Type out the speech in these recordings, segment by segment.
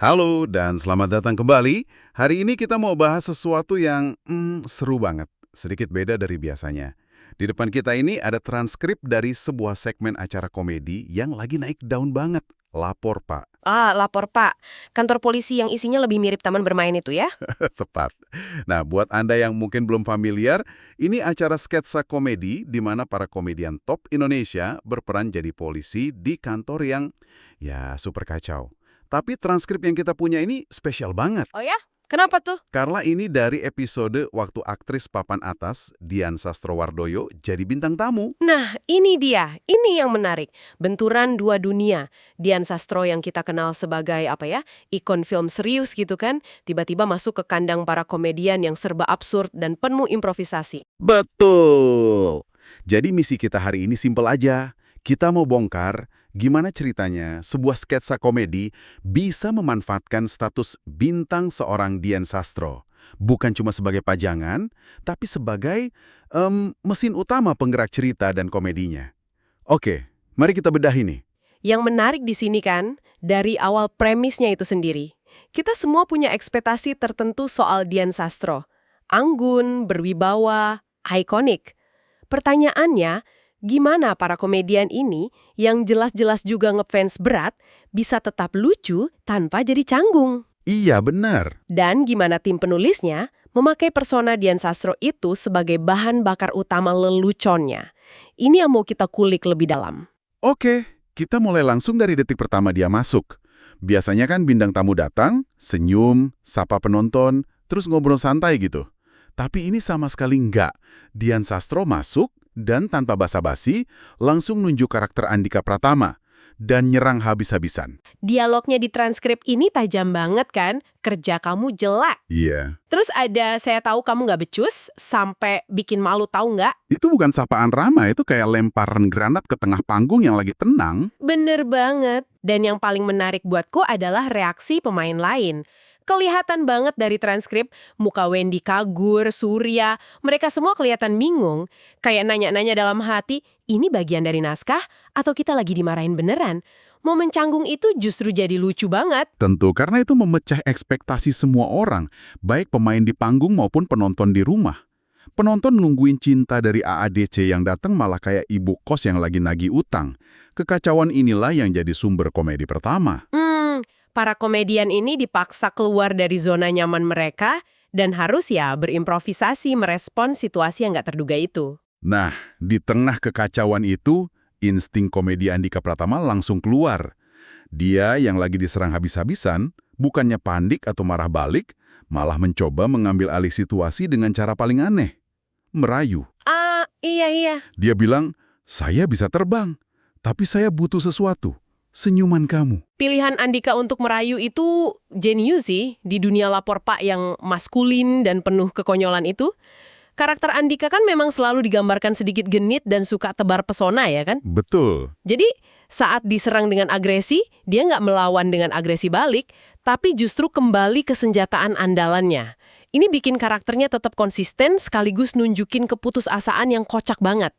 Halo dan selamat datang kembali. Hari ini kita mau bahas sesuatu yang seru banget, sedikit beda dari biasanya. Di depan kita ini ada transkrip dari sebuah segmen acara komedi yang lagi naik daun banget. Lapor, Pak. Lapor Pak. Kantor polisi yang isinya lebih mirip taman bermain itu ya? Tepat. Nah, buat Anda yang mungkin belum familiar, ini acara sketsa komedi di mana para komedian top Indonesia berperan jadi polisi di kantor yang ya super kacau. Tapi transkrip yang kita punya ini spesial banget. Oh ya? Kenapa tuh? Karena ini dari episode waktu aktris papan atas, Dian Sastrowardoyo, jadi bintang tamu. Nah, ini dia. Ini yang menarik. Benturan dua dunia. Dian Sastro yang kita kenal sebagai ikon film serius gitu kan, tiba-tiba masuk ke kandang para komedian yang serba absurd dan penuh improvisasi. Betul! Jadi misi kita hari ini simpel aja. Kita mau bongkar gimana ceritanya sebuah sketsa komedi bisa memanfaatkan status bintang seorang Dian Sastro. Bukan cuma sebagai pajangan, tapi sebagai mesin utama penggerak cerita dan komedinya. Oke, mari kita bedah ini. Yang menarik di sini kan, dari awal premisnya itu sendiri. Kita semua punya ekspektasi tertentu soal Dian Sastro. Anggun, berwibawa, ikonik. Pertanyaannya, gimana para komedian ini yang jelas-jelas juga ngefans berat bisa tetap lucu tanpa jadi canggung? Iya, benar. Dan gimana tim penulisnya memakai persona Dian Sastro itu sebagai bahan bakar utama leluconnya? Ini yang mau kita kulik lebih dalam. Oke, kita mulai langsung dari detik pertama dia masuk. Biasanya kan bintang tamu datang, senyum, sapa penonton, terus ngobrol santai gitu. Tapi ini sama sekali enggak. Dian Sastro masuk dan tanpa basa-basi langsung nunjuk karakter Andika Pratama dan nyerang habis-habisan. Dialognya di transkrip ini tajam banget kan? Kerja kamu jelek. Iya. Terus ada saya tahu kamu nggak becus sampai bikin malu tahu nggak? Itu bukan sapaan ramah, itu kayak lemparan granat ke tengah panggung yang lagi tenang. Bener banget. Dan yang paling menarik buatku adalah reaksi pemain lain. Kelihatan banget dari transkrip, muka Wendy Cagur, Surya, mereka semua kelihatan bingung. Kayak nanya-nanya dalam hati, ini bagian dari naskah atau kita lagi dimarahin beneran? Momen canggung itu justru jadi lucu banget. Tentu, karena itu memecah ekspektasi semua orang, baik pemain di panggung maupun penonton di rumah. Penonton nungguin cinta dari AADC yang datang malah kayak ibu kos yang lagi nagih utang. Kekacauan inilah yang jadi sumber komedi pertama. Para komedian ini dipaksa keluar dari zona nyaman mereka dan harus berimprovisasi merespons situasi yang nggak terduga itu. Nah, di tengah kekacauan itu, insting komedi Andika Pratama langsung keluar. Dia yang lagi diserang habis-habisan, bukannya panik atau marah balik, malah mencoba mengambil alih situasi dengan cara paling aneh. Merayu. Iya. Dia bilang, saya bisa terbang, tapi saya butuh sesuatu. Senyuman kamu. Pilihan Andika untuk merayu itu jenius sih di dunia lapor Pak yang maskulin dan penuh kekonyolan itu. Karakter Andika kan memang selalu digambarkan sedikit genit dan suka tebar pesona ya kan? Betul. Jadi saat diserang dengan agresi, dia nggak melawan dengan agresi balik, tapi justru kembali ke senjataan andalannya. Ini bikin karakternya tetap konsisten sekaligus nunjukin keputusasaan yang kocak banget.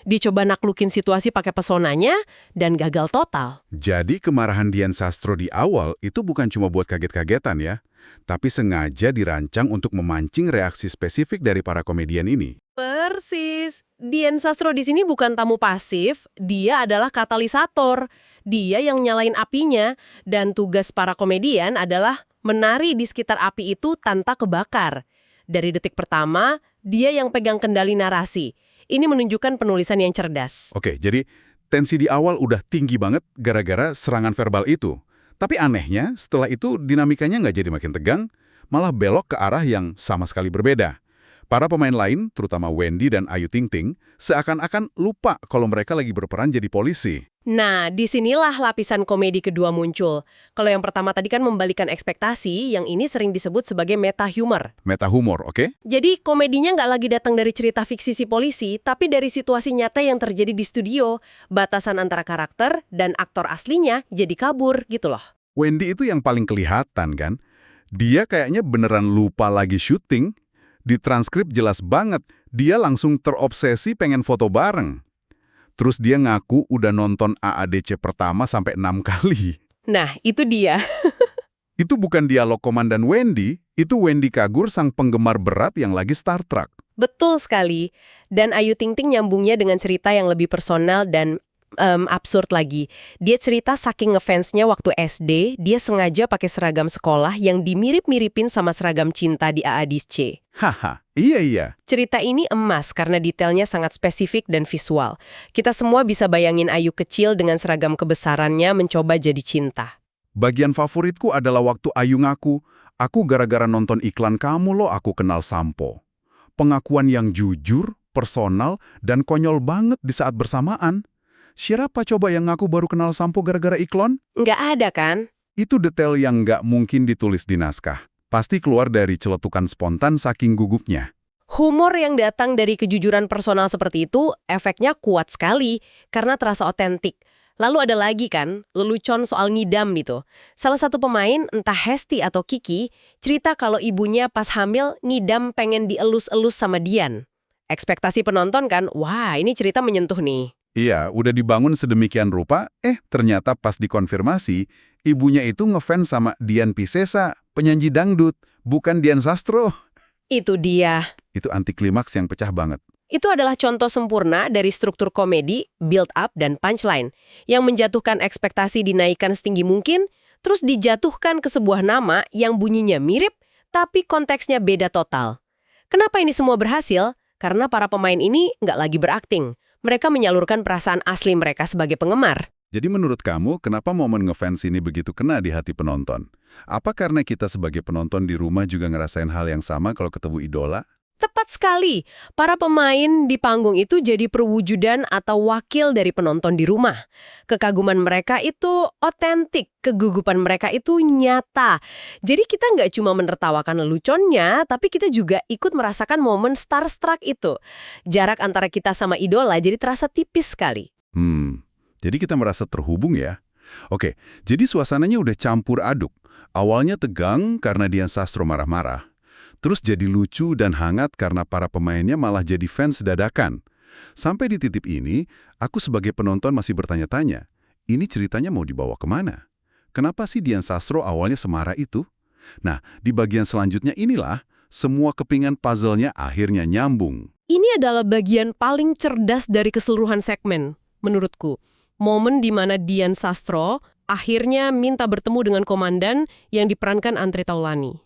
Dicoba naklukin situasi pakai pesonanya dan gagal total. Jadi kemarahan Dian Sastro di awal itu bukan cuma buat kaget-kagetan ya, tapi sengaja dirancang untuk memancing reaksi spesifik dari para komedian ini. Persis. Dian Sastro di sini bukan tamu pasif, dia adalah katalisator. Dia yang nyalain apinya, dan tugas para komedian adalah menari di sekitar api itu tanpa kebakar. Dari detik pertama, dia yang pegang kendali narasi. Ini menunjukkan penulisan yang cerdas. Oke, jadi tensi di awal udah tinggi banget gara-gara serangan verbal itu. Tapi anehnya, setelah itu dinamikanya nggak jadi makin tegang, malah belok ke arah yang sama sekali berbeda. Para pemain lain, terutama Wendy dan Ayu Ting Ting, seakan-akan lupa kalau mereka lagi berperan jadi polisi. Nah, disinilah lapisan komedi kedua muncul. Kalau yang pertama tadi kan membalikan ekspektasi, yang ini sering disebut sebagai meta humor. Meta humor, oke? Jadi komedinya nggak lagi datang dari cerita fiksi si polisi, tapi dari situasi nyata yang terjadi di studio. Batasan antara karakter dan aktor aslinya jadi kabur gitu loh. Wendy itu yang paling kelihatan kan? Dia kayaknya beneran lupa lagi syuting. Di transkrip jelas banget, dia langsung terobsesi pengen foto bareng. Terus dia ngaku udah nonton AADC pertama sampai 6 kali. Nah, itu dia. Itu bukan dialog Komandan Wendy, itu Wendy Kagur sang penggemar berat yang lagi Star Trek. Betul sekali. Dan Ayu Ting Ting nyambungnya dengan cerita yang lebih personal dan absurd lagi. Dia cerita saking ngefansnya waktu SD, dia sengaja pakai seragam sekolah yang dimirip-miripin sama seragam cinta di AADC. Haha, iya. Cerita ini emas karena detailnya sangat spesifik dan visual. Kita semua bisa bayangin Ayu kecil dengan seragam kebesarannya mencoba jadi cinta. Bagian favoritku adalah waktu Ayu ngaku, aku gara-gara nonton iklan kamu loh aku kenal Sampo. Pengakuan yang jujur, personal, dan konyol banget di saat bersamaan. Siapa coba yang ngaku baru kenal Sampo gara-gara iklan? Nggak ada kan? Itu detail yang nggak mungkin ditulis di naskah. Pasti keluar dari celetukan spontan saking gugupnya. Humor yang datang dari kejujuran personal seperti itu, efeknya kuat sekali karena terasa otentik. Lalu ada lagi kan, lelucon soal ngidam gitu. Salah satu pemain, entah Hesti atau Kiki, cerita kalau ibunya pas hamil ngidam pengen dielus-elus sama Dian. Ekspektasi penonton kan, wah ini cerita menyentuh nih. Iya, udah dibangun sedemikian rupa, ternyata pas dikonfirmasi, ibunya itu ngefans sama Dian Piscesa, penyanyi dangdut, bukan Dian Sastro. Itu dia. Itu anti klimaks yang pecah banget. Itu adalah contoh sempurna dari struktur komedi, build up, dan punchline, yang menjatuhkan ekspektasi dinaikkan setinggi mungkin, terus dijatuhkan ke sebuah nama yang bunyinya mirip, tapi konteksnya beda total. Kenapa ini semua berhasil? Karena para pemain ini nggak lagi berakting. Mereka menyalurkan perasaan asli mereka sebagai penggemar. Jadi menurut kamu, kenapa momen ngefans ini begitu kena di hati penonton? Apa karena kita sebagai penonton di rumah juga ngerasain hal yang sama kalau ketemu idola? Tepat sekali, para pemain di panggung itu jadi perwujudan atau wakil dari penonton di rumah. Kekaguman mereka itu otentik, kegugupan mereka itu nyata. Jadi kita nggak cuma menertawakan leluconnya, tapi kita juga ikut merasakan momen starstruck itu. Jarak antara kita sama idola jadi terasa tipis sekali. Jadi kita merasa terhubung ya? Oke, jadi suasananya udah campur aduk. Awalnya tegang karena Dian Sastro marah-marah. Terus jadi lucu dan hangat karena para pemainnya malah jadi fans dadakan. Sampai di titik ini, aku sebagai penonton masih bertanya-tanya, ini ceritanya mau dibawa kemana? Kenapa sih Dian Sastro awalnya semarah itu? Nah, di bagian selanjutnya inilah, semua kepingan puzzle-nya akhirnya nyambung. Ini adalah bagian paling cerdas dari keseluruhan segmen, menurutku. Momen di mana Dian Sastro akhirnya minta bertemu dengan komandan yang diperankan Andre Taulany.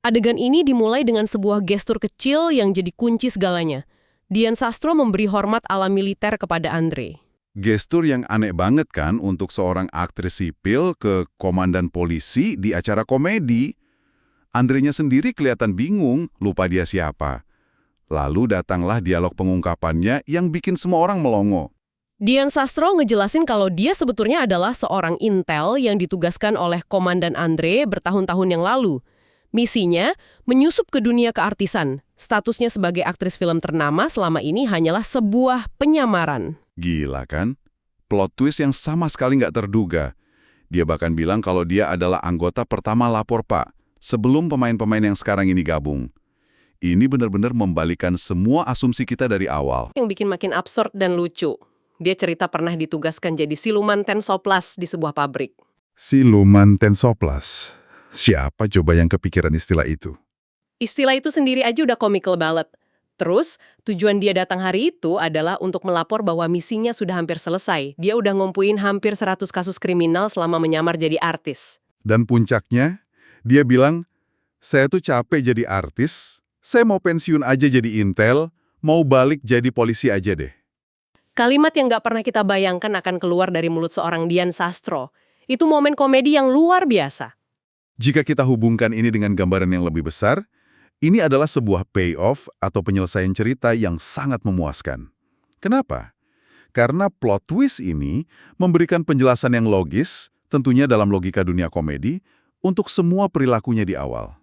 Adegan ini dimulai dengan sebuah gestur kecil yang jadi kunci segalanya. Dian Sastro memberi hormat ala militer kepada Andre. Gestur yang aneh banget kan untuk seorang aktris sipil ke komandan polisi di acara komedi. Andrenya sendiri kelihatan bingung, lupa dia siapa. Lalu datanglah dialog pengungkapannya yang bikin semua orang melongo. Dian Sastro ngejelasin kalau dia sebetulnya adalah seorang intel yang ditugaskan oleh Komandan Andre bertahun-tahun yang lalu. Misinya, menyusup ke dunia keartisan. Statusnya sebagai aktris film ternama selama ini hanyalah sebuah penyamaran. Gila kan? Plot twist yang sama sekali nggak terduga. Dia bahkan bilang kalau dia adalah anggota pertama lapor Pak, sebelum pemain-pemain yang sekarang ini gabung. Ini benar-benar membalikan semua asumsi kita dari awal. Yang bikin makin absurd dan lucu. Dia cerita pernah ditugaskan jadi siluman Tensoplas di sebuah pabrik. Siluman Tensoplas. Siapa coba yang kepikiran istilah itu? Istilah itu sendiri aja udah komikal banget. Terus, tujuan dia datang hari itu adalah untuk melapor bahwa misinya sudah hampir selesai. Dia udah ngumpuin hampir 100 kasus kriminal selama menyamar jadi artis. Dan puncaknya, dia bilang, saya tuh capek jadi artis, saya mau pensiun aja jadi intel, mau balik jadi polisi aja deh. Kalimat yang nggak pernah kita bayangkan akan keluar dari mulut seorang Dian Sastro. Itu momen komedi yang luar biasa. Jika kita hubungkan ini dengan gambaran yang lebih besar, ini adalah sebuah payoff atau penyelesaian cerita yang sangat memuaskan. Kenapa? Karena plot twist ini memberikan penjelasan yang logis, tentunya dalam logika dunia komedi, untuk semua perilakunya di awal.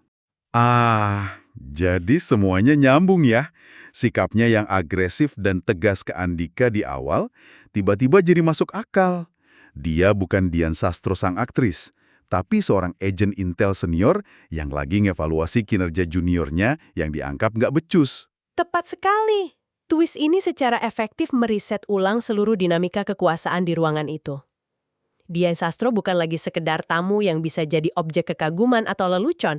Jadi semuanya nyambung ya. Sikapnya yang agresif dan tegas ke Andika di awal, tiba-tiba jadi masuk akal. Dia bukan Dian Sastro sang aktris, tapi seorang agen intel senior yang lagi ngevaluasi kinerja juniornya yang dianggap nggak becus. Tepat sekali. Twist ini secara efektif meriset ulang seluruh dinamika kekuasaan di ruangan itu. Dian Sastro bukan lagi sekedar tamu yang bisa jadi objek kekaguman atau lelucon.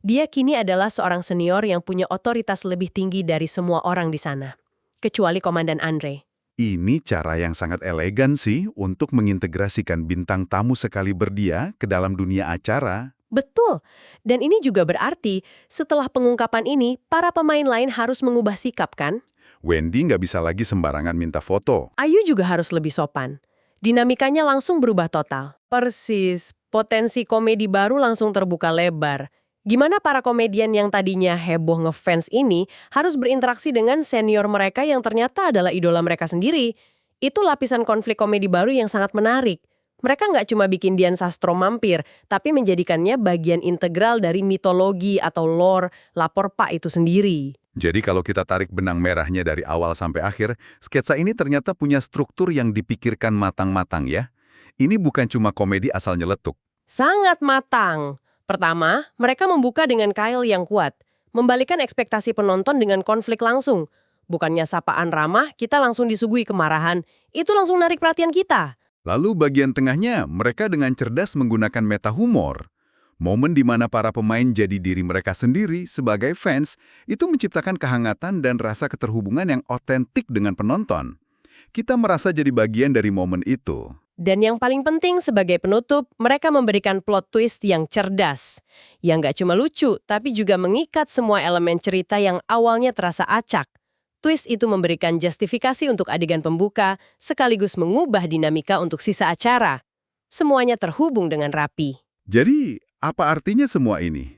Dia kini adalah seorang senior yang punya otoritas lebih tinggi dari semua orang di sana. Kecuali Komandan Andre. Ini cara yang sangat elegan sih untuk mengintegrasikan bintang tamu sekali berdia ke dalam dunia acara. Betul. Dan ini juga berarti setelah pengungkapan ini, para pemain lain harus mengubah sikap kan? Wendy nggak bisa lagi sembarangan minta foto. Ayu juga harus lebih sopan. Dinamikanya langsung berubah total. Persis, potensi komedi baru langsung terbuka lebar. Gimana para komedian yang tadinya heboh ngefans ini harus berinteraksi dengan senior mereka yang ternyata adalah idola mereka sendiri. Itu lapisan konflik komedi baru yang sangat menarik. Mereka nggak cuma bikin Dian Sastro mampir, tapi menjadikannya bagian integral dari mitologi atau lore lapor Pak itu sendiri. Jadi kalau kita tarik benang merahnya dari awal sampai akhir, sketsa ini ternyata punya struktur yang dipikirkan matang-matang ya. Ini bukan cuma komedi asal nyeletuk. Sangat matang. Pertama, mereka membuka dengan Kyle yang kuat, membalikan ekspektasi penonton dengan konflik langsung. Bukannya sapaan ramah, kita langsung disuguhi kemarahan. Itu langsung narik perhatian kita. Lalu bagian tengahnya, mereka dengan cerdas menggunakan meta humor. Momen di mana para pemain jadi diri mereka sendiri sebagai fans, itu menciptakan kehangatan dan rasa keterhubungan yang otentik dengan penonton. Kita merasa jadi bagian dari momen itu. Dan yang paling penting sebagai penutup, mereka memberikan plot twist yang cerdas. Yang nggak cuma lucu, tapi juga mengikat semua elemen cerita yang awalnya terasa acak. Twist itu memberikan justifikasi untuk adegan pembuka, sekaligus mengubah dinamika untuk sisa acara. Semuanya terhubung dengan rapi. Jadi, apa artinya semua ini?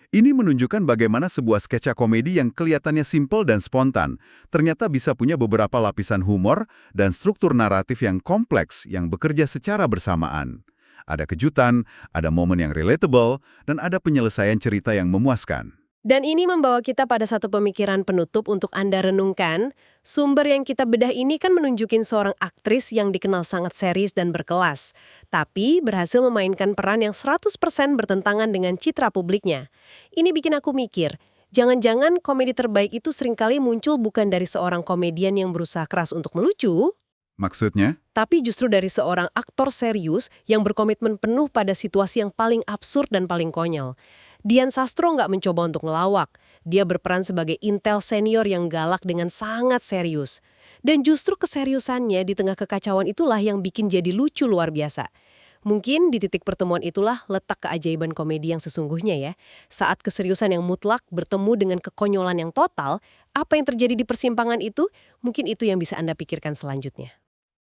Ini menunjukkan bagaimana sebuah sketsa komedi yang kelihatannya simpel dan spontan, ternyata bisa punya beberapa lapisan humor dan struktur naratif yang kompleks yang bekerja secara bersamaan. Ada kejutan, ada momen yang relatable, dan ada penyelesaian cerita yang memuaskan. Dan ini membawa kita pada satu pemikiran penutup untuk Anda renungkan. Sumber yang kita bedah ini kan menunjukin seorang aktris yang dikenal sangat serius dan berkelas, tapi berhasil memainkan peran yang 100% bertentangan dengan citra publiknya. Ini bikin aku mikir, jangan-jangan komedi terbaik itu seringkali muncul bukan dari seorang komedian yang berusaha keras untuk melucu, Maksudnya? tapi justru dari seorang aktor serius yang berkomitmen penuh pada situasi yang paling absurd dan paling konyol. Dian Sastro nggak mencoba untuk ngelawak. Dia berperan sebagai intel senior yang galak dengan sangat serius. Dan justru keseriusannya di tengah kekacauan itulah yang bikin jadi lucu luar biasa. Mungkin di titik pertemuan itulah letak keajaiban komedi yang sesungguhnya ya. Saat keseriusan yang mutlak bertemu dengan kekonyolan yang total, apa yang terjadi di persimpangan itu, mungkin itu yang bisa Anda pikirkan selanjutnya.